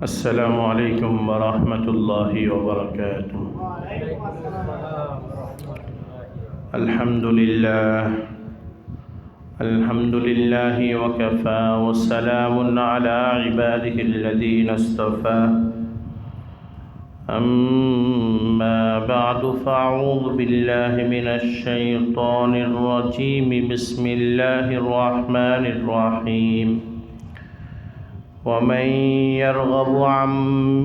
السلام عليكم ورحمة الله وبركاته. الحمد لله وكفى وسلام على عباده الذين اصطفى. أما بعد فأعوذ بالله من الشيطان الرجيم. بسم الله الرحمن الرحيم. ومن يرغب عن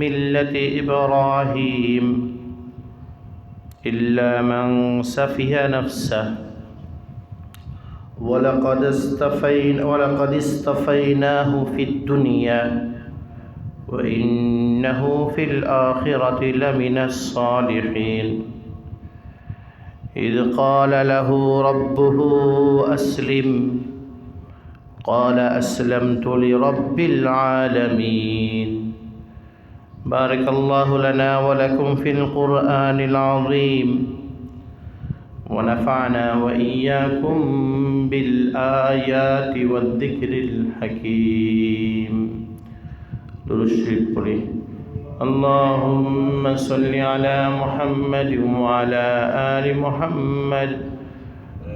ملة إبراهيم إلا من سفه نفسه ولقد اصطفيناه في الدنيا وإنه في الآخرة لمن الصالحين. إذ قال له ربه أسلم قال أسلمت لرب العالمين. بارك الله لنا ولكم في القرآن العظيم ونفعنا وإياكم بالآيات والذكر الحكيم. درود شريف পড়ি। اللهم صل على محمد وعلى آل محمد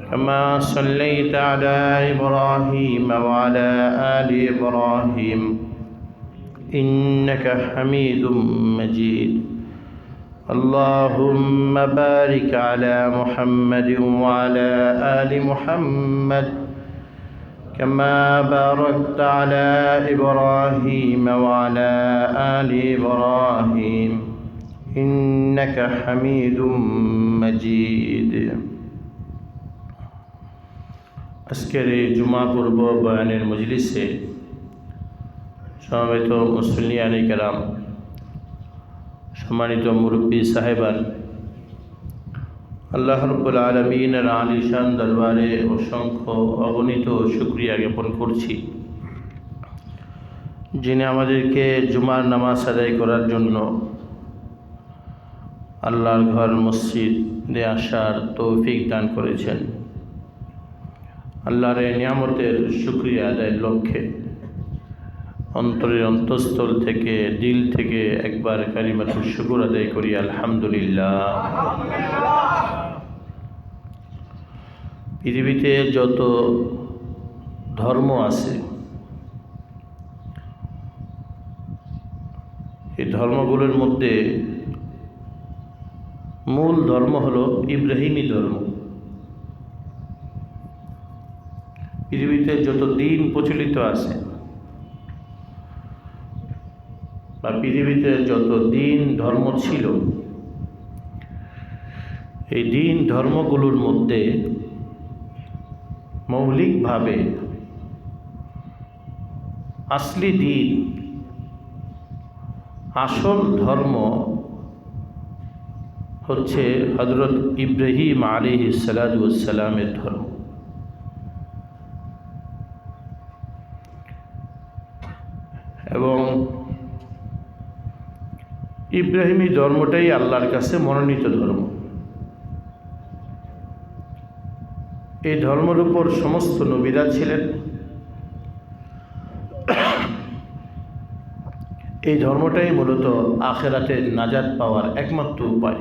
كما صليت على إبراهيم وعلى آل إبراهيم إنك حميد مجيد. اللهم بارك على محمد وعلى آل محمد كما باركت على إبراهيم وعلى آل إبراهيم إنك حميد مجيد. আজকের এই জুমা পূর্ব বয়ানের মজলিসে সমবেত মুসল্লিয়ানে কেরাম, সম্মানিত মুরব্বী সাহেবান, আল্লাহ রাব্বুল আলামিনের আলিশান দরবারে অসংখ্য অগণিত শুকরিয়া জ্ঞাপন করছি, যিনি আমাদেরকে জুমার নামাজ আদায় করার জন্য আল্লাহর ঘর মসজিদে আসার তৌফিক দান করেছেন। আল্লাহর এই নিয়ামতের শুকরিয়া আদায়ের লক্ষ্যে অন্তরের অন্তঃস্থল থেকে, দিল থেকে একবার কালিমাতুশ শুকর আদায় করি আলহামদুলিল্লাহ। পৃথিবীতে যত ধর্ম আছে, এই ধর্মগুলোর মধ্যে মূল ধর্ম হলো ইব্রাহিমী ধর্ম। পৃথিবীতে যত দিন প্রচলিত আছে বা পৃথিবীতে যত দিন ধর্ম ছিল, এই দিন ধর্মগুলোর মধ্যে মৌলিকভাবে আসলি দিন, আসল ধর্ম হচ্ছে হযরত ইব্রাহিম আলাইহিস সালাতু ওয়াস সালামের ধর্ম। এবং ইব্রাহিমী ধর্মটাই আল্লাহর কাছে মনোনীত ধর্ম। এই ধর্মের উপর সমস্ত নবীরা ছিলেন। এই ধর্মটাই মূলত আখিরাতে নাজাত পাওয়ার একমাত্র উপায়।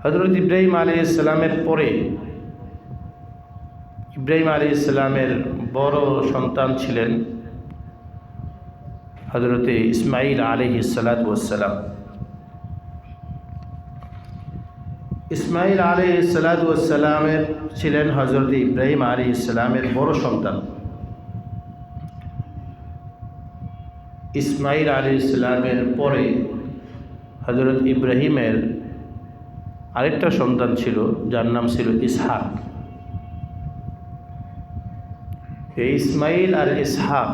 হযরত ইব্রাহিম আলাইহিস সালামের পরে ইব্রাহিম আলাইহিস সালামের বড় সন্তান ছিলেন হযরতে ইসমাঈল আলাইহিস সালাতু ওয়াস সালাম। ইসমাঈল আলাইহিস সালাতু ওয়াস সালামের ছিলেন হযরত ইব্রাহিম আলাইহিস সালামের বড় সন্তান। ইসমাঈল আলাইহিস সালামের পরে হযরত ইব্রাহিমের আরেকটা সন্তান ছিল, যার নাম ছিল ইসহাক। এই ইসমাঈল আর ইসহাক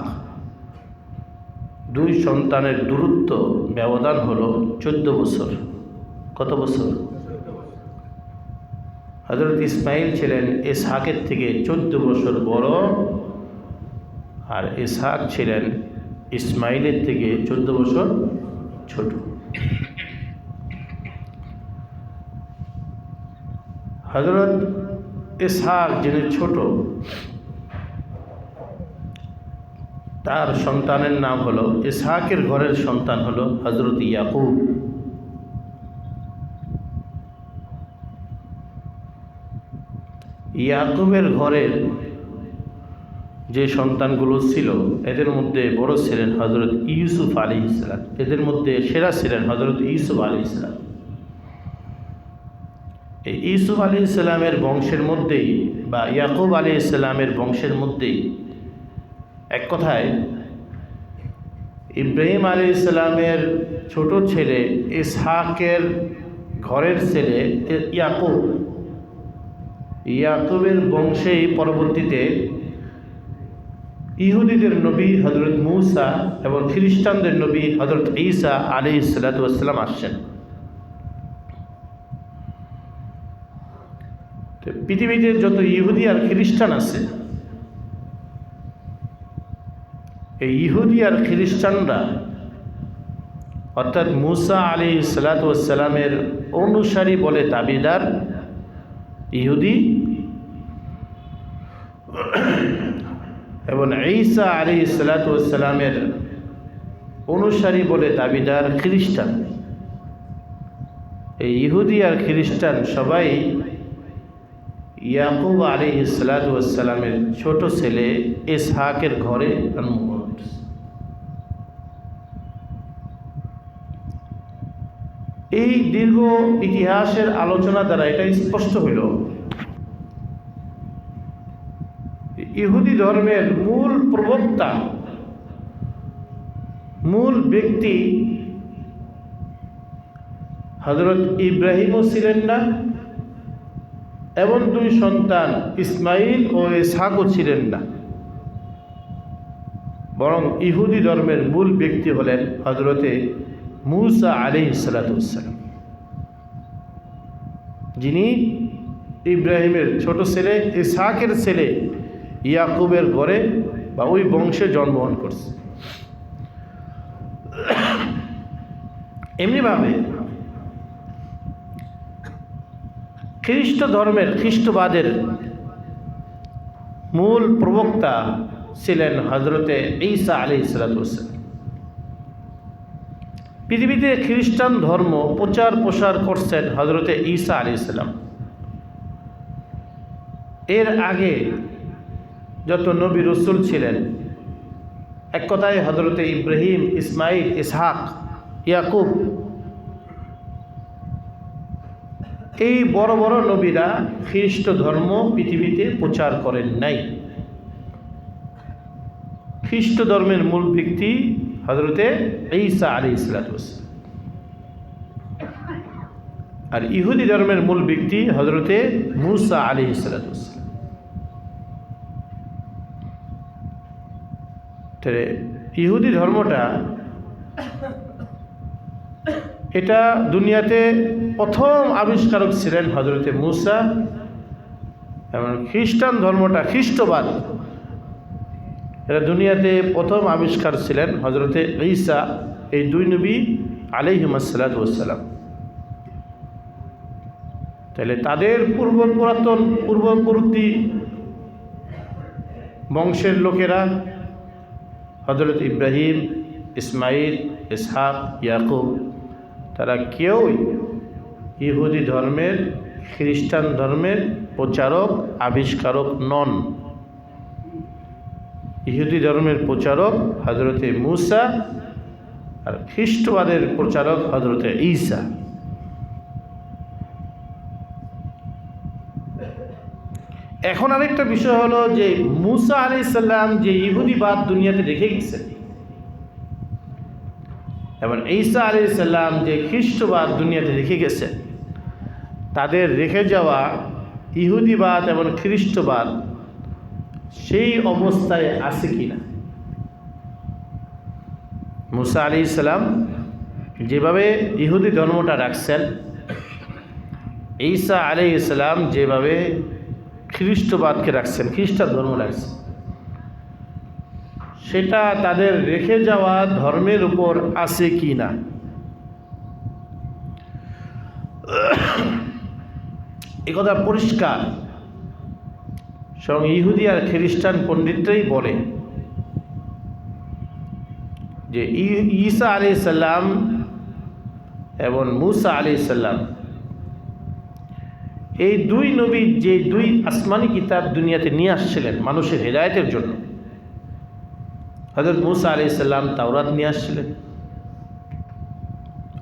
দুই সন্তানের দূরত্ব ব্যবধান হলো 14 বছর। কত বছর? হযরত ইসমাঈল ছিলেন ইসহাকের থেকে 14 বছর বড়, আর ইসহাক ছিলেন ইসমাঈলের থেকে 14 বছর ছোট। হযরত ইসহাক যিনি ছোট, তার সন্তানের নাম হলো, ইসহাকের ঘরের সন্তান হলো হযরত ইয়াকুব। ইয়াকুবের ঘরের যে সন্তানগুলো ছিল এদের মধ্যে বড় ছিলেন হযরত ইউসুফ আলাইহিস সালাম। এদের মধ্যে সেরা ছিলেন হযরত ইউসুফ আলাইহিস সালাম। এই ইউসুফ আলাইহিস সালামের বংশের মধ্যেই বা ইয়াকুব আলাইহিস সালামের বংশের মধ্যেই এক কথায় ইব্রাহিম আলাইহিস সালামের ছোট ছেলে ইসহাকের ঘরের ছেলে ইয়াকুব, ইয়াকুবের বংশেই পরবর্তীতে ইহুদিদের নবী হযরত মূসা এবং খ্রিস্টানদের নবী হযরত ঈসা আলাইহিস সালাতু ওয়াস সালাম আসছেন। পৃথিবীতে যত ইহুদি আর খ্রিস্টান আছে, এই ইহুদি আর খ্রিস্টানরা অর্থাৎ মূসা আলাইহিস সালাতু ওয়াস সালামের অনুসারী বলে দাবিদার ইহুদি এবং ঈসা আলাইহিস সালাতু ওয়াস সালামের অনুসারী বলে দাবিদার খ্রিস্টান। এই ইহুদি আর খ্রিস্টান সবাই ইয়াকুব আলাইহিস সালাতু ওয়াস সালামের ছোট ছেলে ইসহাকের ঘরে জন্মগ্রহণ করেছে। এই দীর্ঘ ইতিহাসের আলোচনা দ্বারা এটা স্পষ্ট হইল ইহুদি ধর্মের মূল প্রবক্তা, মূল ব্যক্তি হযরত ইব্রাহিমও ছিলেন না এবং দুই সন্তান ইসমাইল ও ইসহাকও ছিলেন না, বরং ইহুদি ধর্মের মূল ব্যক্তি হলেন হযরতে মূসা আলাইহিস সালাতু ওয়াস সালাম, যিনি ইব্রাহিমের ছোট ছেলে ইসহাকের ছেলে ইয়াকুবের ঘরে বা ওই বংশে জন্মগ্রহণ করছে। এমনিভাবে খ্রিস্ট ধর্মের, খ্রিস্টবাদের মূল প্রবক্তা ছিলেন হযরতে ঈসা আলাইহিস সালাতু ওয়াস সালাম। পৃথিবীতে খ্রিস্টান ধর্ম প্রচার প্রসার করছেন হযরতে ঈসা আলাইহিস সালাম। এর আগে যত নবী রসুল ছিলেন, এক কথায় হযরতে ইব্রাহিম, ইসমাইল, ইসহাক, ইয়াকুব, এই বড় বড় নবীরা খ্রিস্ট ধর্ম পৃথিবীতে প্রচার করেন নাই। খ্রিস্ট ধর্মের মূল ব্যক্তি হযরতে ঈসা আলাইহিস সালাতু ওয়াস সালাম, আর ইহুদি ধর্মের মূল ব্যক্তি হযরতে মূসা আলাইহিস সালাতু ওয়াস সালাম। ইহুদি ধর্মটা এটা দুনিয়াতে প্রথম আবিষ্কারক ছিলেন হযরতে মূসা, এবং খ্রিস্টান ধর্মটা, খ্রিস্টবাদ, এটা দুনিয়াতে প্রথম আবিষ্কার ছিলেন হযরতে ঈসা, এই দুই নবী আলাইহিস সালাতু ওয়াস সালাম। তাহলে তাদের পূর্ববর্তী বংশের লোকেরা হযরত ইব্রাহিম, ইসমাইল, ইসহাক, ইয়াকুব, তারা কেউই ইহুদি ধর্মের, খ্রিস্টান ধর্মের প্রচারক, আবিষ্কারক নন। ইহুদি ধর্মের প্রচারক হযরতে মূসা আর খ্রিস্টবাদের প্রচারক হযরতে ঈসা। এখন আরেকটা বিষয় হলো যে মূসা আলাইহিস সালাম যে ইহুদিবাদ দুনিয়াতে রেখে গেছেন এবং ঈসা আলাইহিস সালাম যে খ্রিস্টবাদ দুনিয়াতে রেখে গেছেন, তাদের রেখে যাওয়া ইহুদিবাদ এবং খ্রিস্টবাদ সেই অবস্থায় আছে কিনা। মূসা আলাইহিস সালাম যেভাবে ইহুদি ধর্মটা রাখছেন, ঈসা আলাইহিস সালাম যেভাবে খ্রিস্টবাদকে রাখছেন, খ্রিস্টান ধর্ম রাখছেন, সেটা তাদের রেখে যাওয়া ধর্মের উপর আছে কি না। একথা পরিষ্কার স্বয়ং ইহুদি আর খ্রিস্টান পণ্ডিতরাই বলে যে ঈসা আলাইহিস সালাম এবং মূসা আলাইহিস সালাম এই দুই নবী যে দুই আসমানি কিতাব দুনিয়াতে নিয়ে আসছিলেন মানুষের হেদায়েতের জন্য। হযরত মূসা আলাইহিস সালাম তাওরাত নিয়ে আসছিলেন,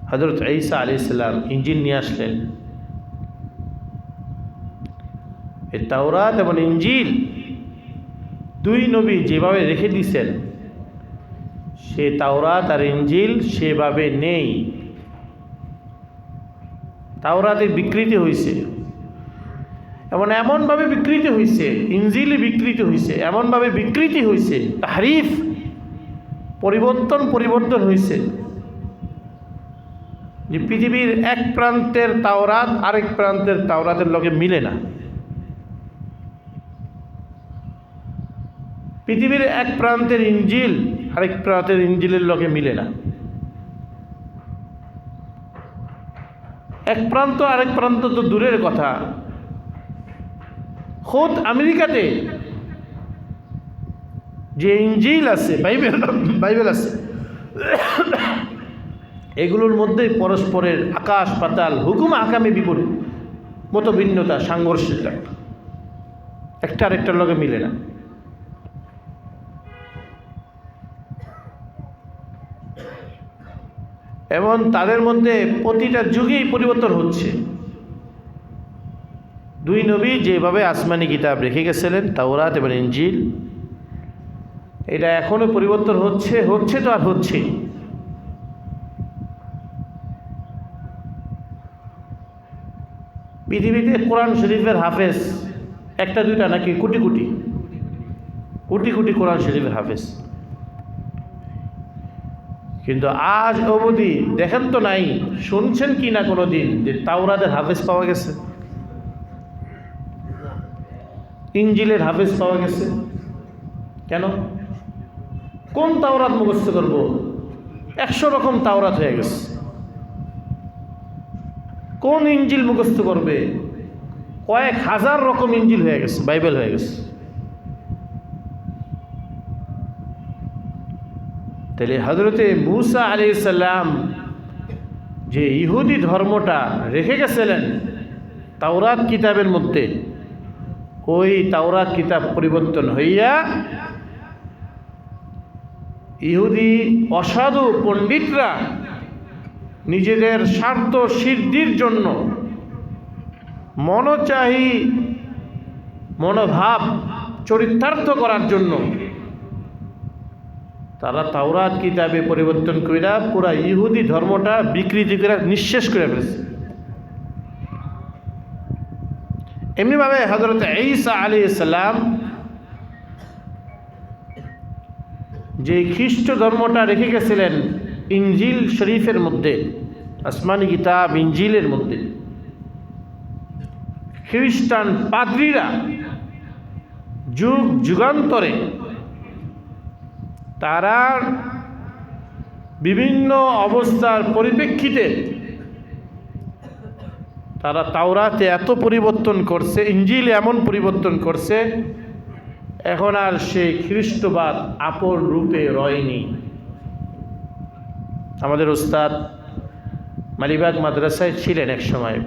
হযরত ঈসা আলাইহিস সালাম ইনজিল নিয়ে আসলেন। এই তাওরাত এবং ইনজিল দুই নবী যেভাবে রেখে দিয়েছেন, সে তাওরাত আর ইনজিল সেভাবে নেই। তাওরাতে বিকৃতি হয়েছে, এমনভাবে বিকৃতি হয়েছে, ইনজিলে বিকৃতি হয়েছে, এমনভাবে বিকৃতি হয়েছে, তাহরিফ পরিবর্তন হয়েছে যে পৃথিবীর এক প্রান্তের তাওরাত আরেক প্রান্তের তাওরাতের লগে মিলে না। পৃথিবীর এক প্রান্তের ইনজিল আরেক প্রান্তের ইনজিলের লগে মিলে না। এক প্রান্ত আরেক প্রান্ত তো দূরের কথা, খোদ আমেরিকাতে যে ইনজিল আছে, বাইবেল আছে, এগুলোর মধ্যে পরস্পরের আকাশ পাতাল, হুকুম আকামে বিপরীত, মত ভিন্নতা, সাংঘর্ষিকতা, একটা আরেকটার লগে মিলে না। এবং তাদের মধ্যে প্রতিটা যুগেই পরিবর্তন হচ্ছে। দুই নবী যেভাবে আসমানি কিতাব রেখে গেছিলেন তাওরাত এবং ইনজিল, এটা এখনো পরিবর্তন হচ্ছে তো আর হচ্ছে। পৃথিবীতে কোরআন শরীফের হাফেজ একটা দুইটা নাকি কোটি কোটি কোরআন শরীফের হাফেজ, কিন্তু আজ অবধি দেখেন তো নাই, শুনছেন কি না কোনো দিন যে তাওরাতের হাফেজ পাওয়া গেছে, ইনজিলের হাফেজ পাওয়া গেছে? কেন? কোন তাওরাত মুখস্থ করব? 100 রকম তাওরাত হয়ে গেছে। কোন ইনজিল মুখস্থ করবে? কয়েক হাজার রকম ইনজিল হয়ে গেছে, বাইবেল হয়ে গেছে। তাহলে হযরতে মূসা আলাইহিস সালাম যে ইহুদি ধর্মটা রেখে গেছিলেন তাওরাত কিতাবের মধ্যে, ওই তাওরাত কিতাব পরিবর্তন হইয়া ইহুদি অসাধু পণ্ডিতরা নিজেদের স্বার্থ সিদ্ধির জন্য মনোচাহী মনোভাব চরিতার্থ করার জন্য তারা তাওরাত কিতাবে পরিবর্তন কইরা পুরা ইহুদি ধর্মটা বিকৃতি করে নিঃশেষ করে ফেলেছে। এমনিভাবে হযরত ঈসা আলাইহিস সালাম যে খ্রিস্ট ধর্মটা রেখে গেছিলেন ইনজিল শরীফের মধ্যে, আসমানি কিতাব ইনজিলের মধ্যে, খ্রিস্টান পাদ্রীরা যুগান্তরে তারা বিভিন্ন অবস্থার পরিপ্রেক্ষিতে তারা তাওরাতে এত পরিবর্তন করছে, ইনজিলে এমন পরিবর্তন করছে, এখন আর সেই খ্রিস্টবাদ আপন রূপে রয়নি। আমাদের উস্তাদ মালিবাগ মাদ্রাসায় ছিলেন এক সময়,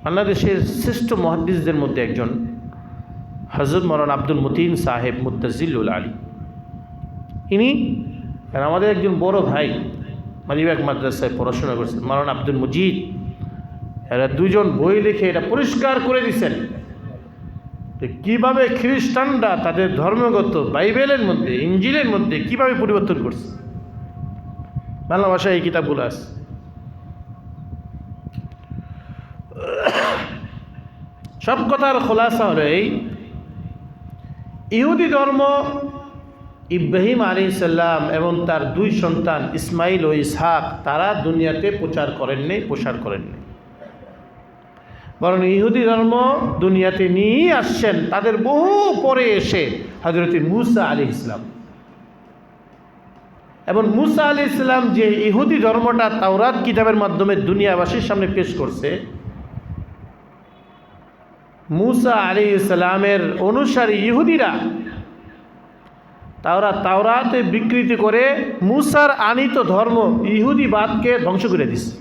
বাংলাদেশের শ্রেষ্ঠ মুহাদ্দিসদের মধ্যে একজন, হযরত মাওলানা আব্দুল মতিন সাহেব মুত্তাজিলুল আলী। ইনি আমাদের একজন বড় ভাই, মালিবাগ মাদ্রাসায় পড়াশোনা করছেন, মাওলানা আব্দুল মজিদ। এরা দুজন বই লিখে এটা পরিষ্কার করে দিয়েছেন যে কীভাবে খ্রিস্টানরা তাদের ধর্মগত বাইবেলের মধ্যে ইনজিলের মধ্যে কীভাবে পরিবর্তন করছে। বাংলা ভাষায় এই কিতাবগুলো আছে। সব কথার খোলাসা হলো এই, ইহুদি ধর্ম ইব্রাহিম আলাইহিস সালাম এবং তার দুই সন্তান ইসমাইল ও ইসহাক তারা দুনিয়াতে প্রচার করেননি, বরং ইহুদি ধর্ম দুনিয়াতে নিয়ে আসছেন তাদের বহু পরে এসে হযরত মূসা আলাইহিস সালাম। এবং মূসা আলাইহিস সালাম যে ইহুদি ধর্মটা তাওরাত কিতাবের মাধ্যমে দুনিয়াবাসীর সামনে পেশ করছে, মূসা আলাইহিস সালামের অনুসারী ইহুদিরা তাওরাতে বিকৃতি করে মুসার আনিত ধর্ম ইহুদিবাদকে ধ্বংস করে দিছে।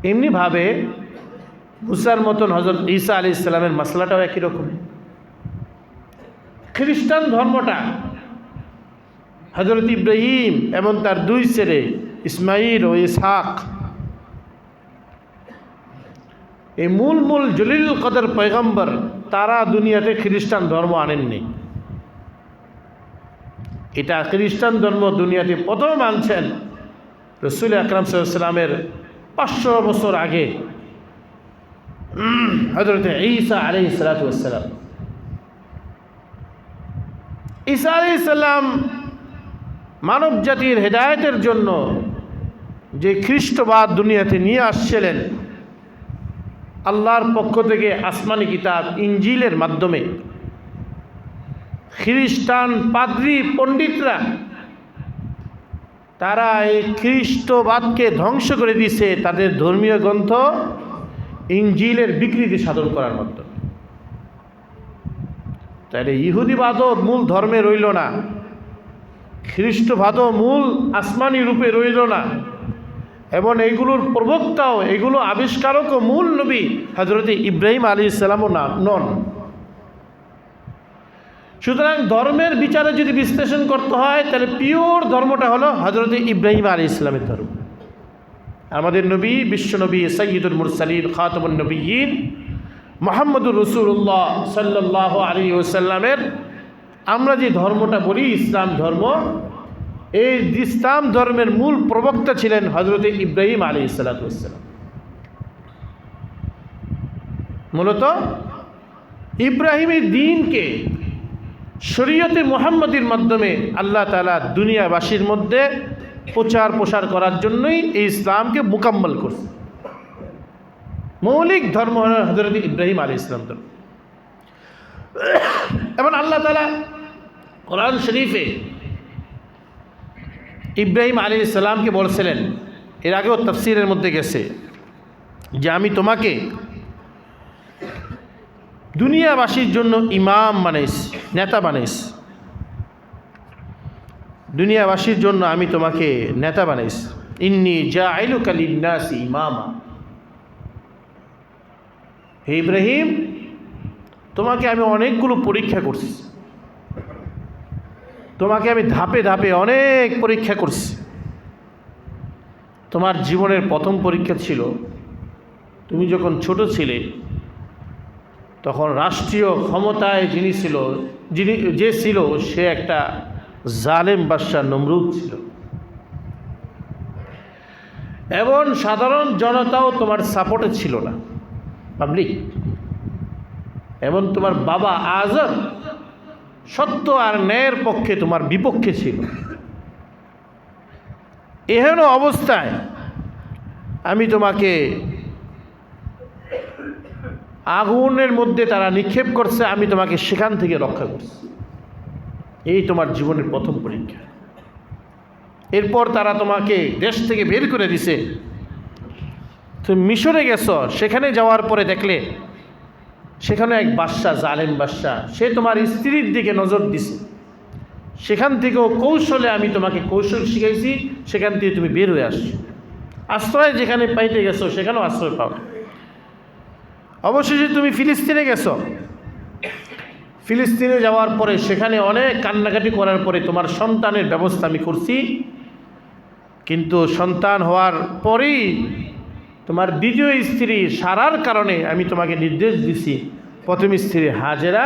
এমনিভাবে মুসার মতন হযরত ঈসা আলাইহিস সালামের মাসলাটাও একই রকম। খ্রিস্টান ধর্মটা হযরত ইব্রাহিম এবং তার দুই ছেলে ইসমাইল ও ইসহাক, এই মূল জলিল কদর পয়গম্বর, তারা দুনিয়াতে খ্রিস্টান ধর্ম আনেননি। এটা খ্রিস্টান ধর্ম দুনিয়াতে প্রথম আনছেন রাসূল আকরাম সাল্লাল্লাহু আলাইহি ওয়াসাল্লামের 500 বছর আগে হযরত ঈসা আলাইহিস সালাতু ওয়াস সালাম। ঈসা আলাইহিস সালাম মানব জাতির হেদায়েতের জন্য যে খ্রিস্টবাদ দুনিয়াতে নিয়ে আসছিলেন, আল্লাহর পক্ষ থেকে আসমানি কিতাব ইনজিলের মাধ্যমে খ্রিস্টান পাদ্রী পণ্ডিতরা তারা এই খ্রিস্টবাদকে ধ্বংস করে দিয়েছে তাদের ধর্মীয় গ্রন্থ ইনজিলের বিকৃতি সাধন করার মাধ্যমে। তাহলে ইহুদিবাদও মূল ধর্মে রইল না, খ্রিস্টবাদও মূল আসমানি রূপে রইল না, এবং এইগুলোর প্রবক্তাও, এগুলো আবিষ্কারকও মূল নবী হযরত ইব্রাহিম আলাইহিস সালামও নন। সুতরাং ধর্মের বিচারে যদি বিশ্লেষণ করতে হয় তাহলে পিওর ধর্মটা হলো হযরত ইব্রাহিম আলাইহিস সালামের ধর্ম। আমাদের নবী, বিশ্বনবী, সাইয়্যিদুল মুরসালিন, খাতামুন নবিয়্যিন মুহাম্মদুর রাসূলুল্লাহ সাল্লাল্লাহু আলাইহি ওয়াসাল্লামের আমরা যে ধর্মটা বলি ইসলাম ধর্ম, এই ইসলাম ধর্মের মূল প্রবক্তা ছিলেন হযরত ইব্রাহিম আলাইহিস সালাতু ওয়াস সালাম। মূলত ইব্রাহিমের দ্বীনকে শরীয়তে মুহাম্মদীর মাধ্যমে আল্লাহ তাআলা দুনিয়াবাসীর মধ্যে প্রসার করার জন্যই এই ইসলামকে মুকাম্মল করছে। মৌলিক ধর্ম হল হযরত ইব্রাহিম আলাইহিস সালাম ধর্ম। এবং আল্লাহ তাআলা কোরআন শরীফে ইব্রাহিম আলাইহিস সালামকে বলছিলেন, এর আগেও তাফসীরের মধ্যে গেছে, যে আমি তোমাকে দুনিয়াবাসীর জন্য ইমাম বানাইছি, নেতা বানাইছি। দুনিয়াবাসীর জন্য আমি তোমাকে নেতা বানাইছি। ইন্নী জাইলুকা লিন-নাসি ইমামা। হে ইব্রাহিম, তোমাকে আমি অনেকগুলো পরীক্ষা করছি, তোমাকে আমি ধাপে ধাপে অনেক পরীক্ষা করছি। তোমার জীবনের প্রথম পরীক্ষা ছিল তুমি যখন ছোট ছিলে, তখন রাষ্ট্রীয় ক্ষমতায় যে ছিল সে একটা জালেম বাদশা নমরুদ ছিল, এবং সাধারণ জনতাও তোমার সাপোর্টে ছিল না, পাবলিক। এবং তোমার বাবা আজম সত্য আর ন্যায়ের পক্ষে তোমার বিপক্ষে ছিল। এহেন অবস্থায় আমি তোমাকে আগুনের মধ্যে তারা নিক্ষেপ করছে, আমি তোমাকে সেখান থেকে রক্ষা করছি। এই তোমার জীবনের প্রথম পরীক্ষা। এরপর তারা তোমাকে দেশ থেকে বের করে দিছে, তুমি মিশরে গেছো, সেখানে যাওয়ার পরে দেখলে সেখানে এক বাদশা, জালেম বাদশা, সে তোমার স্ত্রীর দিকে নজর দিছে। সেখান থেকেও কৌশলে আমি তোমাকে কৌশল শিখাইছি, সেখান থেকে তুমি বের হয়ে আসছো। আশ্রয় যেখানে পাইতে গেছো সেখানেও আশ্রয় পাও। অবশেষে তুমি ফিলিস্তিনে গেছো। ফিলিস্তিনে যাওয়ার পরে সেখানে অনেক কান্নাকাটি করার পরে তোমার সন্তানের ব্যবস্থা আমি করছি। কিন্তু সন্তান হওয়ার পরেই তোমার দ্বিতীয় স্ত্রী সারার কারণে আমি তোমাকে নির্দেশ দিছি, প্রথম স্ত্রী হাজেরা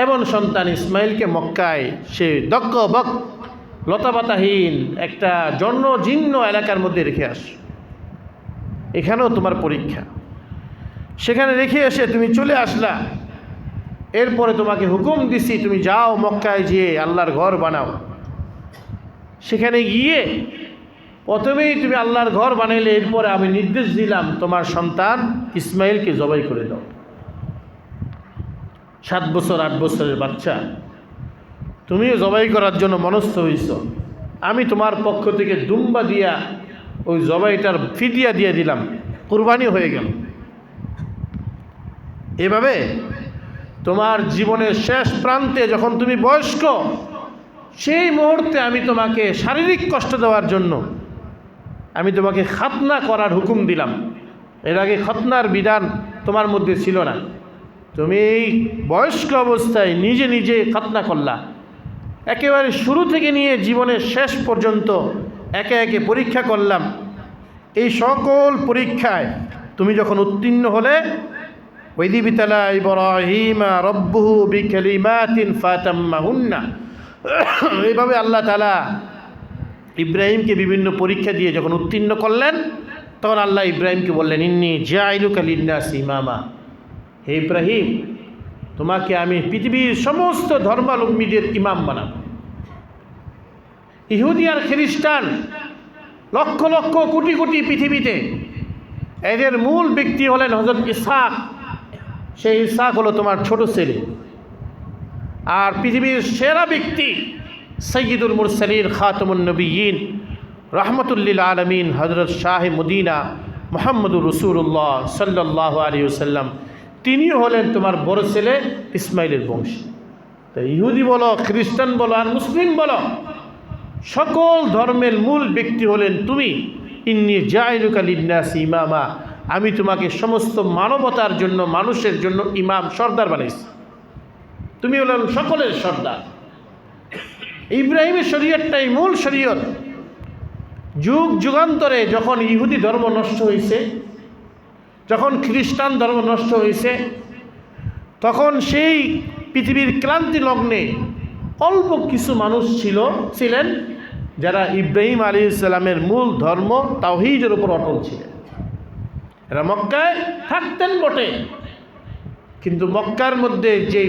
এবং সন্তান ইসমাইলকে মক্কায় সে দক্কবক লতাপাতাহীন একটা জন্মজীর্ণ এলাকার মধ্যে রেখে আস। এখানেও তোমার পরীক্ষা। সেখানে রেখে এসে তুমি চলে আসলা। এরপরে তোমাকে হুকুম দিছি তুমি যাও মক্কায় যেয়ে আল্লাহর ঘর বানাও। সেখানে গিয়ে প্রথমেই তুমি আল্লাহর ঘর বানাইলে, এরপরে আমি নির্দেশ দিলাম তোমার সন্তান ইসমাইলকে জবাই করে দাও। 7 বছর 8 বছরের বাচ্চা, তুমিও জবাই করার জন্য মনস্থ হইছ। আমি তোমার পক্ষ থেকে দুম্বা দিয়া ওই জবাইটার ফিদিয়া দিয়ে দিলাম, কুরবানি হয়ে গেল। এভাবে তোমার জীবনের শেষ প্রান্তে যখন তুমি বয়স্ক, সেই মুহূর্তে আমি তোমাকে শারীরিক কষ্ট দেওয়ার জন্য আমি তোমাকে খাতনা করার হুকুম দিলাম। এর আগে খতনার বিধান তোমার মধ্যে ছিল না। তুমি এই বয়স্ক অবস্থায় নিজে নিজে খতনা করলা। একেবারে শুরু থেকে নিয়ে জীবনের শেষ পর্যন্ত একে একে পরীক্ষা করলাম। এই সকল পরীক্ষায় তুমি যখন উত্তীর্ণ হলে, ওয়াইয ইবতালা ইব্রাহিমা রাব্বুহু বিকালিমাতিন ফাতাম্মাহুন্না, এইভাবে আল্লাহ তাআলা ইব্রাহিমকে বিভিন্ন পরীক্ষা দিয়ে যখন উত্তীর্ণ করলেন, তখন আল্লাহ ইব্রাহিমকে বললেন, ইন্নী জাইলুকা লিন্নাসি ইমামা, হে ইব্রাহিম, তোমাকে আমি পৃথিবীর সমস্ত ধর্মাবলম্বীদের ইমাম বানাবো। ইহুদি আর খ্রিস্টান লক্ষ লক্ষ কোটি কোটি পৃথিবীতে, এদের মূল ব্যক্তি হলেন হযরত ইসহাক। সেই ইসহাক হলো তোমার ছোট ছেলে। আর পৃথিবীর সেরা ব্যক্তি সৈয়দুল মুরসালিন খাতামুন নবিয়্যিন রাহমাতুল লিল আলামিন হযরত শাহ মদিনা মুহাম্মদুর রাসূলুল্লাহ সাল্লাল্লাহু আলাইহি ওয়াসাল্লাম, তিনিও হলেন তোমার বড় ছেলে ইসমাইলের বংশ। তো ইহুদি বলো, খ্রিস্টান বলো আর মুসলিম বলো, সকল ধর্মের মূল ব্যক্তি হলেন তুমি। ইন্নী জাইলুকা লিন্নাসি ইমামা, আমি তোমাকে সমস্ত মানবতার জন্য, মানুষের জন্য ইমাম, সর্দার বানাইছি। তুমি হলেন সকলের সর্দার। ইব্রাহিমের শরীয়তটাই মূল শরীয়ত। যুগ যুগান্তরে যখন ইহুদি ধর্ম নষ্ট হয়েছে, যখন খ্রিস্টান ধর্ম নষ্ট হয়েছে, তখন সেই পৃথিবীর ক্লান্তি লগ্নে অল্প কিছু মানুষ ছিলেন যারা ইব্রাহিম আলাইহিস সালামের মূল ধর্ম তাওহীদের উপর অটল ছিলেন। এরা মক্কায় থাকতেন বটে, কিন্তু মক্কার মধ্যে যে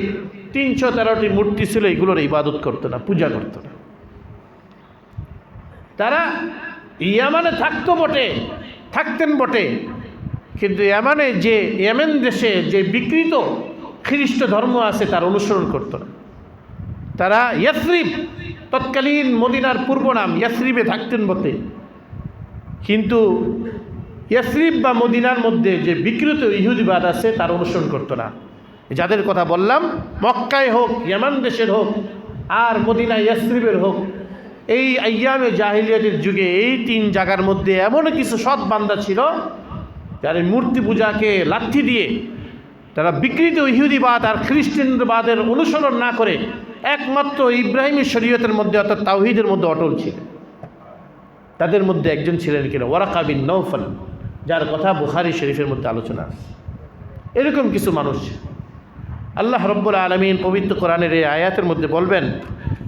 313টি মূর্তি ছিল, এগুলোর ইবাদত করতো না, পূজা করতো না। তারা ইয়ামানে থাকতেন বটে, কিন্তু ইয়েমেন দেশে যে বিকৃত খ্রিস্ট ধর্ম আছে তার অনুসরণ করতো না। তারা ইয়াসরিব, তৎকালীন মদিনার পূর্ব নাম, ইয়াসরিবে থাকতেন বটে, কিন্তু ইয়াসরিব বা মদিনার মধ্যে যে বিকৃত ইহুদিবাদ আছে তার অনুসরণ করতো না। যাদের কথা বললাম, মক্কায় হোক, ইয়েমেন দেশের হোক, আর মদিনা ইয়াসরিবের হোক, এই আইয়ামে জাহিলিয়াতের যুগে এই 3 জায়গার মধ্যে এমন কিছু সৎ বান্দা ছিল যারা মূর্তি পূজাকে লাঠি দিয়ে, তারা বিকৃত ইহুদিবাদ আর খ্রিস্টানবাদের অনুসরণ না করে একমাত্র ইব্রাহিমের শরীয়তের মধ্যে অর্থাৎ তাওহীদের মধ্যে অটল ছিল। তাদের মধ্যে একজন ছিলেন কিনা ওয়ারাকা বিন নওফল, যার কথা বুখারী শরীফের মধ্যে আলোচনা। এরকম কিছু মানুষ আল্লাহ রাব্বুল আলামিন পবিত্র কোরআনের এই আয়াতের মধ্যে বলবেন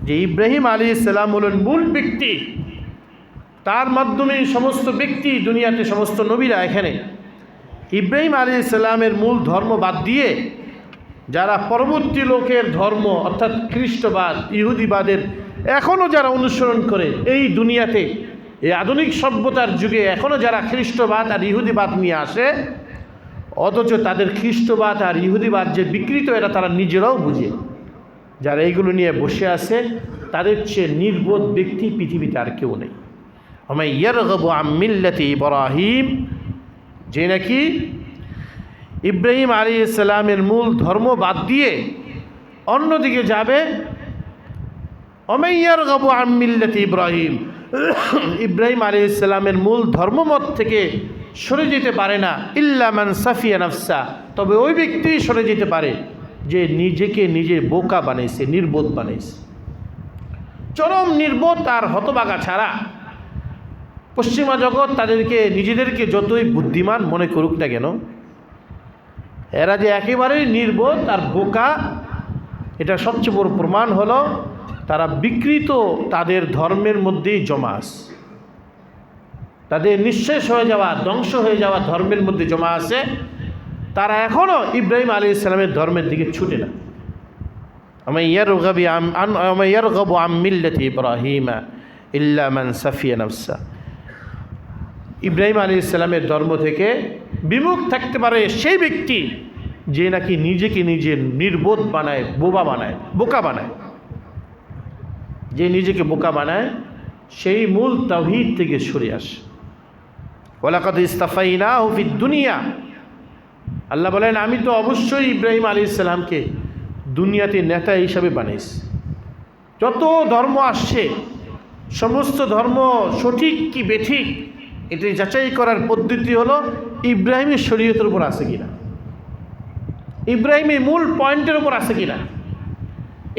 যে ইব্রাহিম আলাইহিস সালাম হলেন মূল ব্যক্তি। তার মাধ্যমে সমস্ত ব্যক্তি দুনিয়াতে, সমস্ত নবীরা এখানে ইব্রাহিম আলাইহিস সালামের মূল ধর্ম বাদ দিয়ে যারা পরবর্তী লোকের ধর্ম অর্থাৎ খ্রিস্টবাদ, ইহুদিবাদের এখনও যারা অনুসরণ করে এই দুনিয়াতে, এই আধুনিক সভ্যতার যুগে এখনও যারা খ্রিস্টবাদ আর ইহুদিবাদ নিয়ে আসে, অথচ তাদের খ্রিস্টবাদ আর ইহুদিবাদ যে বিকৃত এটা তারা নিজেরাও বুঝে। যারা এইগুলো নিয়ে বসে আছে তাদের চেয়ে নির্বোধ ব্যক্তি পৃথিবীতে আর কেউ নেই। ওয়া ইয়ারগাবু আন মিল্লাতি ইব্রাহিম, যে নাকি ইব্রাহিম আলাইহিস সালামের মূল ধর্ম বাদ দিয়ে অন্যদিকে যাবে। ওয়া ইয়ারগাবু আন মিল্লাতি ইব্রাহিম, ইব্রাহিম আলাইহিস সালামের মূল ধর্মমত থেকে সরে যেতে পারে না। ইল্লা মান সাফিয়া নাফসা, তবে ওই ব্যক্তি সরে যেতে পারে যে নিজেকে নিজে বোকা বানাইছে, নির্বোধ বানাইছে। চরম নির্বোধ আর হতবাগা ছাড়া পশ্চিমা জগৎ তাদেরকে নিজেদেরকে যতই বুদ্ধিমান মনে করুক না কেন, এরা যে একেবারেই নির্বোধ আর বোকা, এটা সবচেয়ে বড় প্রমাণ হলো তারা বিকৃত তাদের ধর্মের মধ্যেই জমা আছে। তাদের নিঃশেষ হয়ে যাওয়া, ধ্বংস হয়ে যাওয়া ধর্মের মধ্যে জমা আছে। তারা এখনও ইব্রাহিম আলাইহিস সালামের ধর্মের দিকে ছুটে না। ওয়া ইয়ারগাবু আন মিল্লাতি ইব্রাহিম ইল্লা মান সাফিয়া নাফসা, ইব্রাহিম আলাইহিস সালামের ধর্ম থেকে বিমুখ থাকতে পারে সেই ব্যক্তি যে নাকি নিজেকে নিজে নির্বোধ বানায়, বোকা বানায়। যে নিজেকে বোকা বানায় সেই মূল তাওহীদ থেকে সরে আসে। ওয়ালাকাদ ইসতাফাইনাহু ফিদ দুনিয়া, আল্লাহ বলেন আমি তো অবশ্যই ইব্রাহিম আলাইহিস সালামকে দুনিয়াতে নেতা হিসাবে বানিয়েছে। যত ধর্ম আসছে, সমস্ত ধর্ম সঠিক কি বেঠিক এটি যাচাই করার পদ্ধতি হলো ইব্রাহিমের শরীয়তের উপর আছে কিনা, ইব্রাহিমের মূল পয়েন্টের উপর আছে কিনা।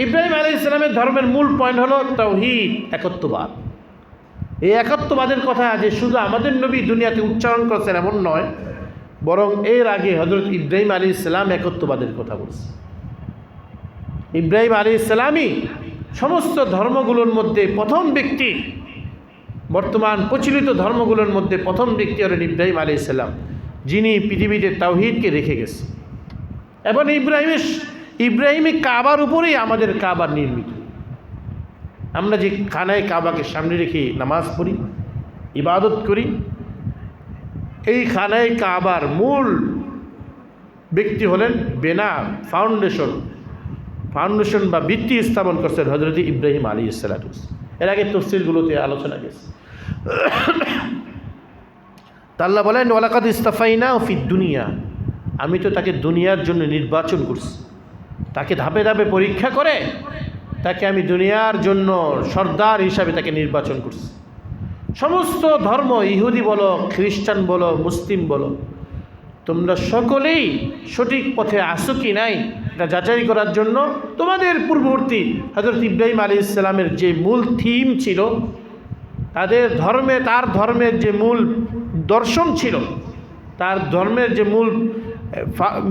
ইব্রাহিম আলাইহিস সালামের ধর্মের মূল পয়েন্ট হলো তাওহীদ, একত্ববাদ। এই একত্ববাদের কথা যে শুধু আমাদের নবী দুনিয়াতে উচ্চারণ করছেন এমন নয়, বরং এর আগে হযরত ইব্রাহিম আলাইহিস সালাম একত্ববাদের কথা বলছে। ইব্রাহিম আলাইহিস সালামই সমস্ত ধর্মগুলোর মধ্যে প্রথম ব্যক্তি, বর্তমান প্রচলিত ধর্মগুলোর মধ্যে প্রথম ব্যক্তি হলেন ইব্রাহিম আলাইহিস সালাম, যিনি পৃথিবীতে তাওহীদকে রেখে গেছে। এবং ইব্রাহিমী কাবার উপরেই আমাদের কাবা নির্মিত। আমরা যে খানায় কাবাকে সামনে রেখে নামাজ পড়ি, ইবাদত করি, এই খানায় কাবার মূল ব্যক্তি হলেন ফাউন্ডেশন বা ভিত্তি স্থাপন করছেন হযরত ইব্রাহিম আলাইহিস সালাম। এর আগে তাফসীরগুলোতে আলোচনা গেছে। আল্লাহ বলেন ওয়ালাকাদ ইসতাফাইনাহু ফিদ দুনিয়া, আমি তো তাকে দুনিয়ার জন্য নির্বাচন করছি, তাকে ধাপে ধাপে পরীক্ষা করে তাকে আমি দুনিয়ার জন্য সর্দার হিসাবে তাকে নির্বাচন করছি। সমস্ত ধর্ম, ইহুদি বলো, খ্রিস্টান বলো, মুসলিম বলো, তোমরা সকলেই সঠিক পথে আসো কি নাই এটা যাচাই করার জন্য তোমাদের পূর্ববর্তী হযরত ইব্রাহিম আলাইহিস সালামের যে মূল থিম ছিল, তার ধর্মের যে মূল দর্শন ছিল, তার ধর্মের যে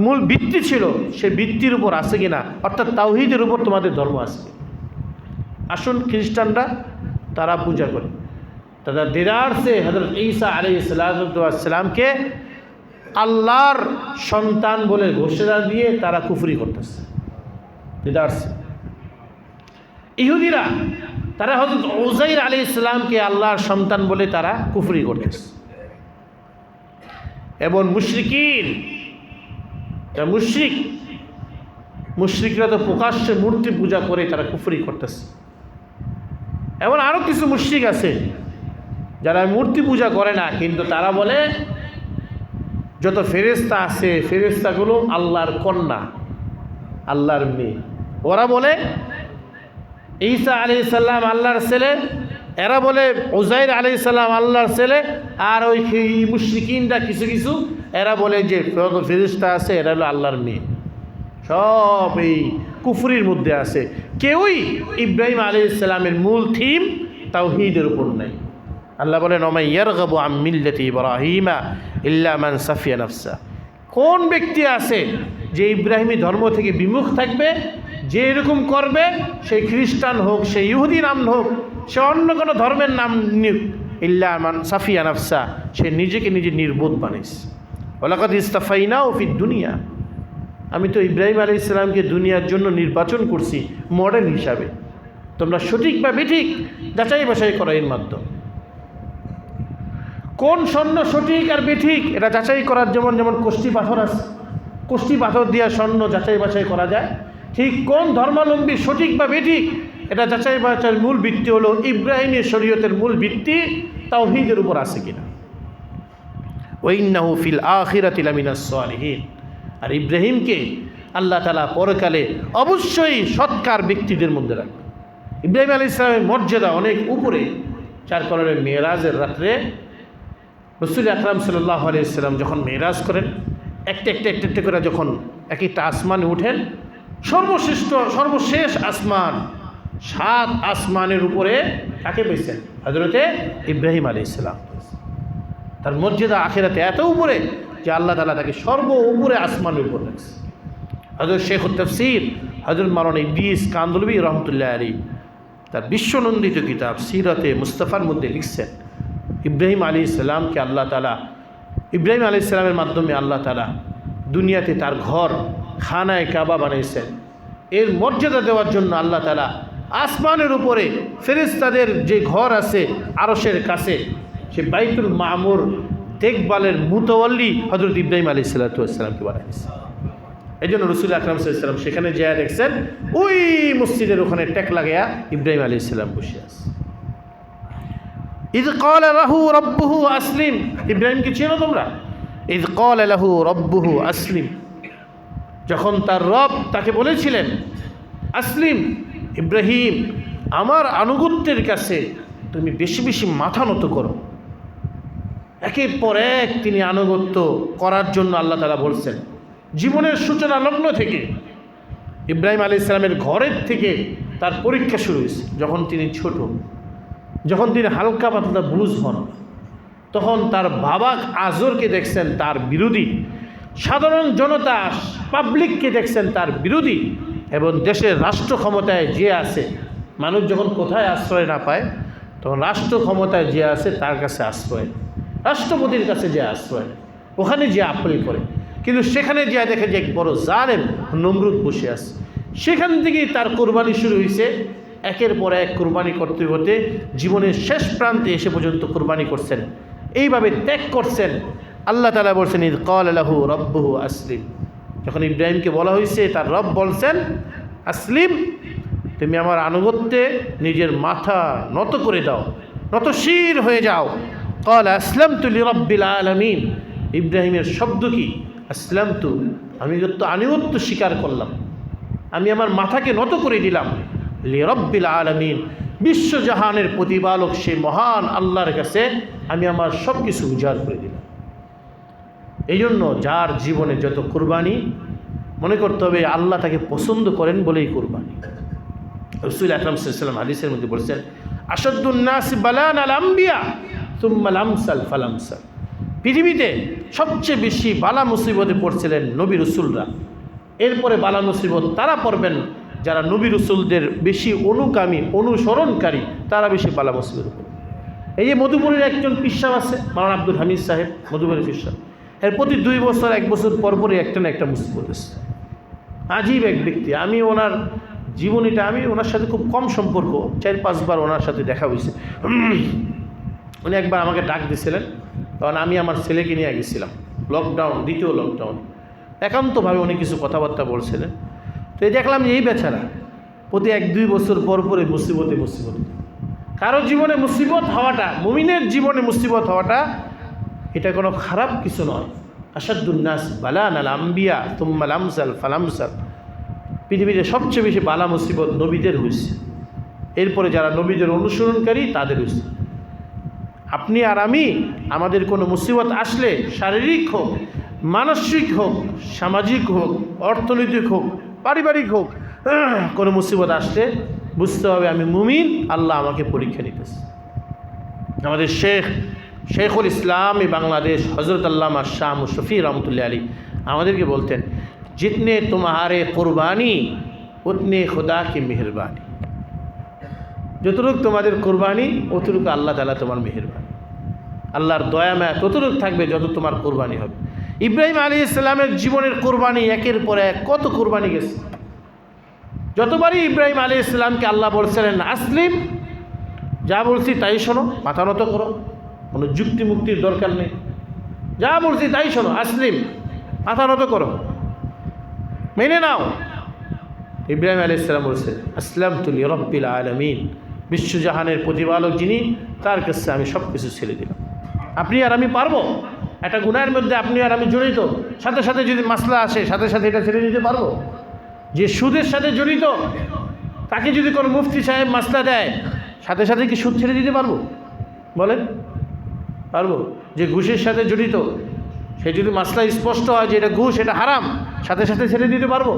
মূল ভিত্তি ছিল, সে ভিত্তির উপর আছে কিনা, অর্থাৎ তাওহীদের উপর তোমাদের ধর্ম আছে। আসুন, খ্রিস্টানরা তারা পূজা করে, তারা দেরারসে হযরত ঈসা আলাইহিস সালামকে আল্লাহর সন্তান বলে ঘোষণা দিয়ে তারা কুফরি করতেছে। দেরারসে ইহুদিরা তারা হযরত উযাইর আলাইহিস সালামকে আল্লাহর সন্তান বলে তারা কুফরি করতেছে। এবং মুশরিকরা তো প্রকাশ্যে মূর্তি পূজা করে তারা কুফরি করতেছে। এবং আরও কিছু মুশরিক আছে যারা মূর্তি পূজা করে না, কিন্তু তারা বলে যত ফেরেশতা আছে ফেরেশতাগুলো আল্লাহর কন্যা, আল্লাহর মেয়ে। ওরা বলে ঈসা আলাইহিস সালাম আল্লাহর ছেলে, এরা বলে উযাইর আলাইহিস সালাম আল্লাহর ছেলে। আর ওই মুশরিকিনরা কিছু এরা বলে যে ফেরেশতা আছে এরা হলো আল্লাহর মেয়ে। সব এই কুফরির মধ্যে আছে। কেউই ইব্রাহিম আলাইহিস সালামের মূল থিম তাওহীদের উপর নাই। আল্লাহ বলেন ওমাই ইয়ারগাবু আন মিল্লাতি ইব্রাহিমা ইল্লা মান সাফিয়া নাফসা। কোন ব্যক্তি আছে যে ইব্রাহিমী ধর্ম থেকে বিমুখ থাকবে, যে এরকম করবে, সে খ্রিস্টান হোক, সে ইহুদি নাম হোক, সে অন্য কোনো ধর্মের নাম নিক, ইল্লা মান সাফিয়া নাফসা, সে নিজেকে নিজে নির্বোধ বানাইছে। ওয়ালাকাদ ইসতাফাইনাহু ফিদ দুনিয়া, আমি তো ইব্রাহিম আলাইহিস সালামকে দুনিয়ার জন্য নির্বাচন করছি মডেল হিসাবে। তোমরা সঠিক বা বেঠিক যাচাই বাছাই করা এর মাধ্যমে। কোন স্বর্ণ সঠিক আর বেঠিক এটা যাচাই করার যেমন কোষ্ঠী পাথর আছে, কোষ্ঠী পাথর দিয়ে স্বর্ণ যাচাই বাছাই করা যায়, ঠিক কোন ধর্মাবলম্বী সঠিক বা বেঠিক এটা যাচাই বাছাইয়ের মূল ভিত্তি হলো ইব্রাহিমের শরীয়তের মূল ভিত্তি তাওহীদের উপর আছে কিনা। ওয়া ইন্নাহু ফিল আখিরাতি লামিনাস সালিহিন, আর ইব্রাহিমকে আল্লাহ তাআলা পরকালে অবশ্যই সৎকার ব্যক্তিদের মধ্যে রাখবে। ইব্রাহিম আলাইহিস সালামের মর্যাদা অনেক উপরে, যার কারণে মেরাজের রাত্রে রাসূল আকরাম সাল্লাল্লাহু আলাইহি ওয়াসাল্লাম যখন মেরাজ করেন, একটা করে যখন এক একটা আসমানে উঠেন, সর্বশেষ আসমান, 7 আসমানের উপরে কাকে পেয়েছেন? হযরতে ইব্রাহিম আলাইহিস সালাম। তার মর্যাদা আখিরাতে এত উপরে যে আল্লাহ তাআলা তাকে উপরে আসমানের উপর রাখছে। হযরত শেখুত তাফসীর হযরত মাওলানা ইদ্রিস কান্দলবী রহমতুল্লাহ আলাইহি তার বিশ্বনন্দিত কিতাব সিরাতে মুস্তাফার মধ্যে লিখছেন, ইব্রাহিম আলাইহিস সালামকে আল্লাহ তাআলা, ইব্রাহিম আলাইহিস সালামের মাধ্যমে আল্লাহ তাআলা দুনিয়াতে তার ঘর খানায় কাবা বানাইছেন। এর মর্যাদা দেওয়ার জন্য আল্লাহ তাআলা আসমানের উপরে ফেরেশতাদের যে ঘর আছে আরশের কাছে, সে বাইতুল মামুর দেখভালের মুতাওয়াল্লি হযরত ইব্রাহিম আলাইহিস সালামকে বানাইছে। এই জন্য রাসূল আকরাম সাল্লাল্লাহু আলাইহি ওয়াসাল্লাম সেখানে যেয়ে দেখছেন ওই মসজিদের ওখানে টেক লাগাইয়া ইব্রাহিম আলাইহিস সালাম বসে আছে। ইয ক্বালা লাহু রাব্বুহু আসলিম, ইব্রাহিমকে চেনো তোমরা? ইয ক্বালা লাহু রাব্বুহু আসলিম, যখন তার রব তাকে বলেছিলেন আসলিম, ইব্রাহিম, আমার আনুগত্যের কাছে তুমি বেশি বেশি মাথা নত করো। একের পর এক তিনি আনুগত্য করার জন্য আল্লাহ তাআলা বলছেন। জীবনের সূচনা লগ্ন থেকে ইব্রাহিম আলাইহিস সালামের ঘরের থেকে তার পরীক্ষা শুরু হয়েছে। যখন তিনি ছোট, যখন তিনি হালকা পাতলা বুঝ হন, তখন তার বাবা আজরকে দেখছেন তার বিরোধী, সাধারণ জনতা পাবলিককে দেখছেন তার বিরোধী, এবং দেশের রাষ্ট্র ক্ষমতায় যে আছে, মানুষ যখন কোথায় আশ্রয় না পায় তখন রাষ্ট্র ক্ষমতায় যে আছে তার কাছে আশ্রয়, রাষ্ট্রপতির কাছে যে আশ্রয়, ওখানে যে আপেল করে। কিন্তু সেখানে যে দেখে যে এক বড় জালেম নমরুদ বসে আছে, সেখান থেকেই তার কোরবানি শুরু হয়েছে। একের পর এক কোরবানি করতে করতে জীবনের শেষ প্রান্তে এসে পর্যন্ত কোরবানি করছেন, এইভাবে ত্যাগ করছেন। আল্লাহ তাআলা বলছেন, ইয ক্বালা লাহু রাব্বুহু আসলিম। যখন ইব্রাহিমকে বলা হয়েছে, তার রব বলছেন আসলিম, তুমি আমার আনুগত্যে নিজের মাথা নত করে দাও, নতশির হয়ে যাও। ক্বালা আসলামতু লিরাব্বিল আলামিন। ইব্রাহিমের শব্দ কি? আসলামতু, আমি তো আনুগত্য স্বীকার করলাম, আমি আমার মাথাকে নত করে দিলাম। লিরাব্বিল আলামিন, বিশ্বজাহানের প্রতিপালক সেই মহান আল্লাহর কাছে আমি আমার সব কিছু উজাড় করে দিলাম। এই জন্য যার জীবনে যত কুরবানি, মনে করতে হবে আল্লাহ তাকে পছন্দ করেন বলেই কুরবানি। রাসূল আকরাম সাল্লাল্লাহু আলাইহি ওয়াসাল্লাম হাদিসের মধ্যে বলেছেন, আশাদ্দুন নাস বালান আল আম্বিয়া সুম্মা আল আমসাল ফাল আমসাল। পৃথিবীতে সবচেয়ে বেশি বালা মুসিবতে পড়ছিলেন নবী রসুলরা, এরপরে বালা মুসিবত তারা পড়বেন যারা নবী রসুলদের বেশি অনুগামী, অনুসরণকারী, তারা বেশি বালা মুসিবত পড়বে। এই যে মধুপুরের একজন পিসাব আছে, মাওলানা আব্দুল হামিদ সাহেব, মধুপুরের পিসাব, এর প্রতি 2 বছর 1 বছর পর পরই একটা না একটা মুসিবত আছে। আজীব এক ব্যক্তি। আমি ওনার জীবনীটা, আমি ওনার সাথে খুব কম সম্পর্ক, 4-5 বার ওনার সাথে দেখা হয়েছে। উনি একবার আমাকে ডাক দিয়েছিলেন, তখন আমি আমার ছেলেকে নিয়ে গেছিলাম, লকডাউন, দ্বিতীয় লকডাউন। একান্তভাবে উনি কিছু কথাবার্তা বলছিলেন। তো এই দেখলাম যে এই বেচারা প্রতি 1-2 বছর পর পরে মুসিবতে মুসিবত। কারো জীবনে মুসিবত হওয়াটা, মুমিনের জীবনে মুসিবত হওয়াটা, এটা কোনো খারাপ কিছু নয়। আশাদ্দুন নাস বালান আল আম্বিয়া সুম্মা আল আমসাল ফাল আমসাল। পৃথিবীতে সবচেয়ে বেশি বালা মুসিবত নবীদের হয়েছে, এরপরে যারা নবীদের অনুসরণকারী তাদের হয়েছে। আপনি আর আমি, আমাদের কোনো মুসিবত আসলে, শারীরিক হোক, মানসিক হোক, সামাজিক হোক, অর্থনৈতিক হোক, পারিবারিক হোক, কোনো মুসিবত আসলে বুঝতে হবে আমি মুমিন, আল্লাহ আমাকে পরীক্ষা নিতেছে। আমাদের শেখুল ইসলাম বাংলাদেশ হজরত আল্লামা শাহ মুশফি রহমতুল্লাহ আলী আমাদেরকে বলতেন, জিতনে তোমারে কুরবানি উতনে খুদা কি মেহরবানি। যতটুকু তোমাদের কুরবানি অতটুকু আল্লাহ তাআলা তোমার মেহরবানি, আল্লাহর দয়া মায়া ততটুকু থাকবে যত তোমার কুরবানি হবে। ইব্রাহিম আলাইহিস সালামের জীবনের কুরবানি একের পর এক কত কুরবানি গেছে। যতবারই ইব্রাহিম আলাইহিস সালামকে আল্লাহ বলছিলেন আসলিম, যা বলছি তাই শোনো, মাথা নত করো, কোনো যুক্তি মুক্তির দরকার নেই, যা বলছি তাই শোনো, আসলিম, মাথা নত করো, মেনে নাও। ইব্রাহিম আলাইহিস সালাম বলছে আসলামতু লিরাব্বিল আলামিন, বিশ্বজাহানের প্রতিপালক যিনি, তার কাছে আমি সব কিছু ছেড়ে দিলাম। আপনি আর আমি পারবো? একটা গুনাহের মধ্যে আপনি আর আমি জড়িত, সাথে সাথে যদি মাসলা আসে সাথে সাথে এটা ছেড়ে দিতে পারবো? যে সুদের সাথে জড়িত তাকে যদি কোনো মুফতি সাহেব মাসলা দেয়, সাথে সাথে কি সুদ ছেড়ে দিতে পারবো? বলেন, পারবো? যে ঘুষের সাথে জড়িত, সে যদি মাসলা স্পষ্ট হয় যে এটা ঘুষ, এটা হারাম, সাথে সাথে ছেড়ে দিতে পারবো?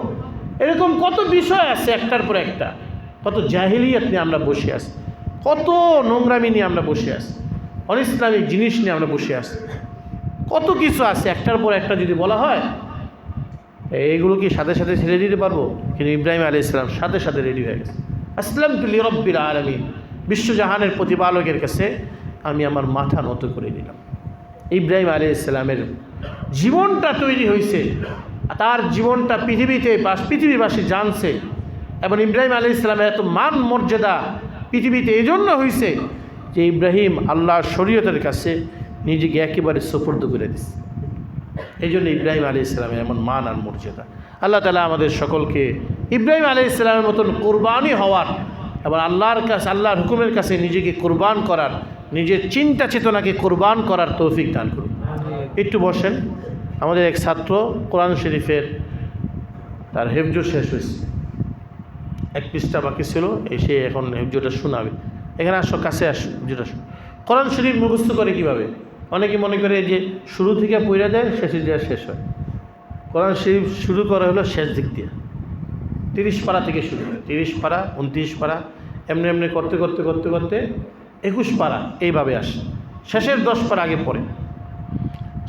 এরকম কত বিষয় আছে একটার পর একটা, কত জাহিলিয়াত নিয়ে আমরা বসে আছি, কত নোংরামি নিয়ে আমরা বসে আছি, অনিসলামিক জিনিস নিয়ে আমরা বসে আছি, কত কিছু আছে একটার পর একটা যদি বলা হয়, এইগুলো কি সাথে সাথে ছেড়ে দিতে পারবো? কিন্তু ইব্রাহিম আলাইহিস সালাম সাথে সাথে রেডি হয়ে গেছে। আসলামতু লিরাব্বিল আলামিন, বিশ্বজাহানের প্রতিপালকের কাছে আমি আমার মাথা নত করে দিলাম। ইব্রাহিম আলাইহিস সালামের জীবনটা তৈরি হয়েছে, তার জীবনটা পৃথিবীবাসী জানছে, এবং ইব্রাহিম আলাইহিস সালামের এত মান মর্যাদা পৃথিবীতে এই জন্য হয়েছে যে ইব্রাহিম আল্লাহর শরীয়তের কাছে নিজেকে একেবারে সুপর্দ করে দিচ্ছে। এই জন্য ইব্রাহিম আলাইহিস সালামের এমন মান আর মর্যাদা। আল্লাহ তাআলা আমাদের সকলকে ইব্রাহিম আলাইহিস সালামের মতন কোরবানি হওয়ার এবং আল্লাহর কাছে, আল্লাহর হুকুমের কাছে নিজেকে কোরবান করার, নিজের চিন্তা চেতনাকে কোরবান করার তৌফিক দান করুন। একটু বসেন। আমাদের এক ছাত্র কোরআন শরীফের তার হেফজ শেষ হয়েছে, এক পৃষ্ঠা বাকি ছিল, এসে এখন যেটা শোনাবে। এখানে আসো, কাছে আসো, যেটা কোরআন শরীফ মুখস্থ করে কীভাবে? অনেকে মনে করে যে শুরু থেকে পড়ে দেয়, শেষে দেওয়া শেষ হয়। কোরআন শরীফ শুরু করা হলো শেষ দিক দিয়ে, 30 পারা থেকে শুরু হয়। 30 পারা, 29 পারা, এমনি এমনি করতে করতে করতে করতে 21 পারা এইভাবে আসে। শেষের 10 পারা আগে পড়ে,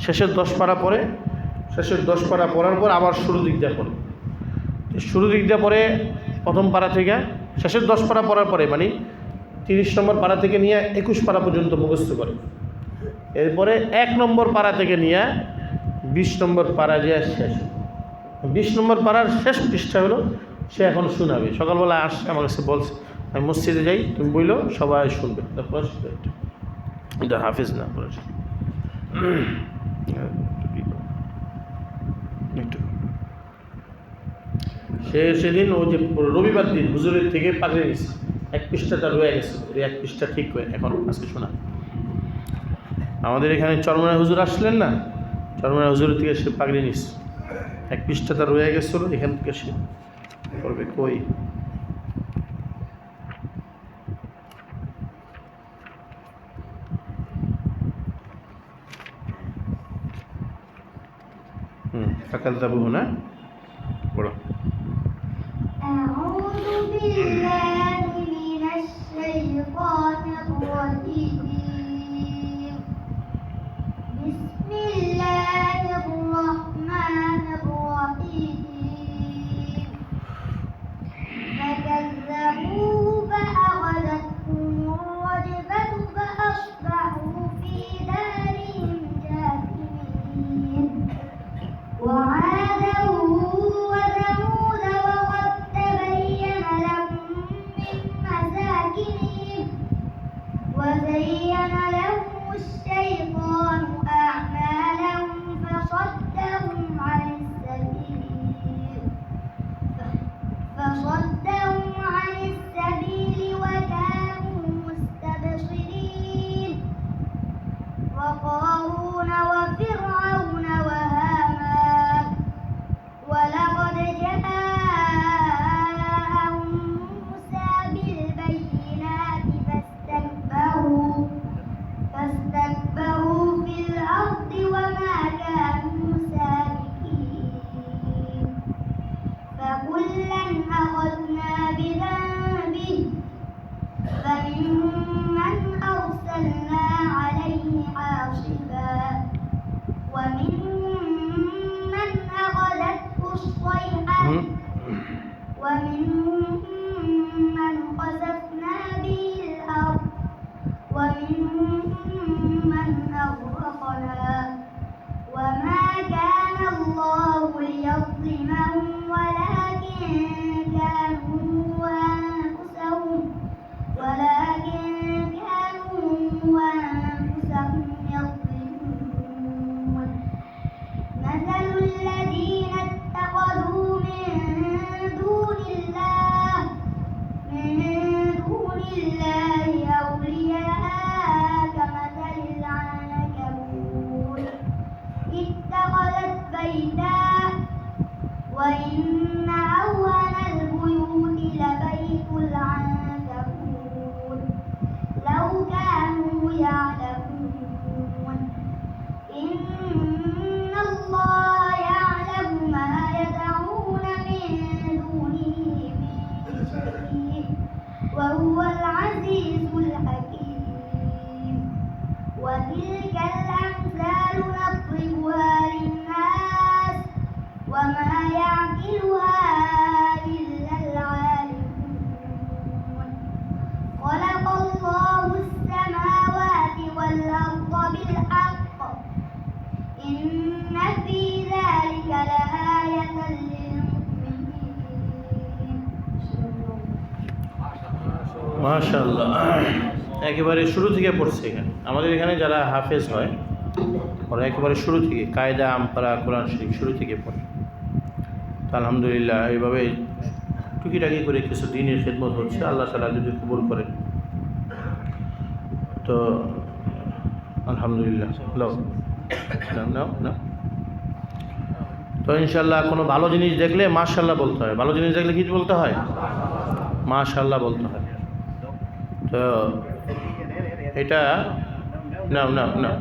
শেষের 10 পারা পড়ে, শেষের 10 পারা পড়ার পর আবার শুরু দিক দিয়ে পড়ে। শুরু দিক দিয়ে পড়ে প্রথম পারা থেকে শেষের 10 পারা পড়ার পরে, মানে 30 নম্বর পারা থেকে নিয়ে 21 পারা পর্যন্ত মুখস্থ করে। এরপরে 1 নম্বর পারা থেকে নিয়ে 20 নম্বর পারা যে শেষ, 20 নম্বর পারার শেষ পৃষ্ঠা হলো সে এখন শোনাবে। সকালবেলা আসছে আমার কাছে বলছে, আমি মসজিদে যাই, তুমি বললো সবাই শুনবে। এটা হাফিজ না বলেছে একটু। সেদিন ও যে রবিবার দিন হুজুরের থেকে পাগড়ি নিয়েছে, 1 পৃষ্ঠাটা রয়ে গেছে, ওই 1 পৃষ্ঠা ঠিক করে এখন আজকে শোনা। আমাদের এখানে চরমনায় হুজুর আসলেন না, চরমনায় হুজুরের থেকে সে পাগড়ি নিয়েছে, 1 পৃষ্ঠাটা রয়ে গেছিল, এখান থেকে সে করবে। কই ফাকাল তাবু না বড়। أعوذ بالله من الشيطان الرجيم. بسم الله الرحمن الرحيم. فكذبوه فأخذتهم الرجفة فأصبحوا في دارهم جاثمين. وعادا وثمود وقد تبين لهم من مساكنهم وزين لهم الشيطان أعمالهم فصدهم عن السبيل وكانوا مستبصرين. وقارون وفرعون وهامان ولقد جاءهم موسى بالبينات فاستكبروا في الأرض وما كانوا سابقين. فكلا أخذنا بذنبه فمنهم من أرسلنا عليه حاصبا ومنهم من أخذته الصيحة ومنهم من خسفنا به الأرض ومنهم من أغرقنا. وما كان الله ليظلمهم ولكن كانوا أنفسهم يظلمون. مثل الذين اتخذوا من دون الله أولياء كمثل العنكبوت اتخذت بيتا وإن أوهن البيوت لبيت العنكبوت لو كانوا يعلمون. إن الله يعلم ما يدعون من دونه من شيء وهو العزيز الحكيم. وتلك الأمثال نضربها للناس وما يعقلها إلا العالمون. خلق الله السماوات والأرض بالحق إن في ذلك لآية للمؤمنين. মাশাআল্লাহ, একেবারে শুরু থেকে পড়ছে। এখানে আমাদের এখানে যারা হাফেজ হয় ওরা একেবারে শুরু থেকে কায়দা আমপারা কোরআন শরীফ শুরু থেকে পড়ে। তো আলহামদুলিল্লাহ এইভাবে টুকিটাকি করে কিছু দিনের খেদমত হচ্ছে, আল্লাহ তাআলা যদি কবুল করেন তো আলহামদুলিল্লাহ। না তো ইনশাআল্লাহ কোনো ভালো জিনিস দেখলে মাশাআল্লাহ বলতে হয়। ভালো জিনিস দেখলে কি বলতে হয়? মাশাআল্লাহ বলতে হয়। তো এটা না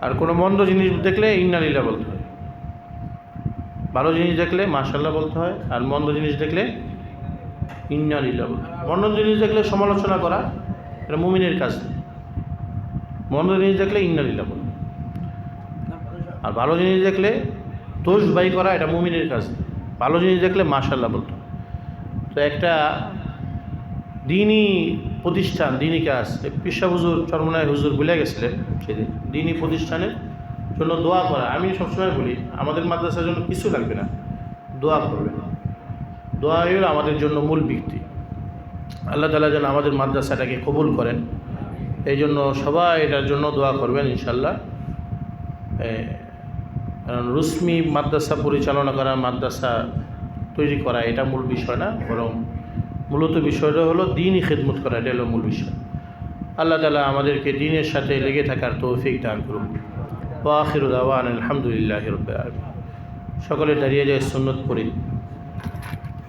আর কোনো মন্দ জিনিস দেখলে ইন্না লিল্লাহ বলতে হয়। ভালো জিনিস দেখলে মাশাআল্লাহ বলতে হয়, আর মন্দ জিনিস দেখলে ইন্না লিল্লাহ বলতে হয়। মন্দ জিনিস দেখলে সমালোচনা করা এটা মুমিনের কাজ। মন্দ জিনিস দেখলে ইন্না লিল্লাহ বলতে হয়। আর ভালো জিনিস দেখলে দোষ বাই করা এটা মুমিনের কাজ। ভালো জিনিস দেখলে মাশাআল্লাহ বলতে হয়। তো একটা দিনই প্রতিষ্ঠান, দিনই কাজ, পিসা হুজুর চরমনায় হুজুর ভুলে গেছিলেন সেদিন, দিনই প্রতিষ্ঠানের জন্য দোয়া করা। আমি সবসময় বলি আমাদের মাদ্রাসার জন্য কিছু লাগবে না, দোয়া করবেন। দোয়া হলো আমাদের জন্য মূল ভিত্তি। আল্লাহ তাআলা যেন আমাদের মাদ্রাসাটাকে কবুল করেন, এই জন্য সবাই এটার জন্য দোয়া করবেন ইনশাল্লাহ। কারণ রুসমি মাদ্রাসা পরিচালনা করা, মাদ্রাসা তৈরি করা এটা মূল বিষয় না, বরং মূলত বিষয়টা হলো দিনই খেদমত করা, এটা হলো মূল বিষয়। আল্লাহ তাআলা আমাদেরকে দিনের সাথে লেগে থাকার তৌফিক দান করুন। ওয়া আখিরু দাওয়ানা আলহামদুলিল্লাহি রাব্বিল আলামিন। সকলে দাঁড়িয়ে যায় সুন্নত পড়ি।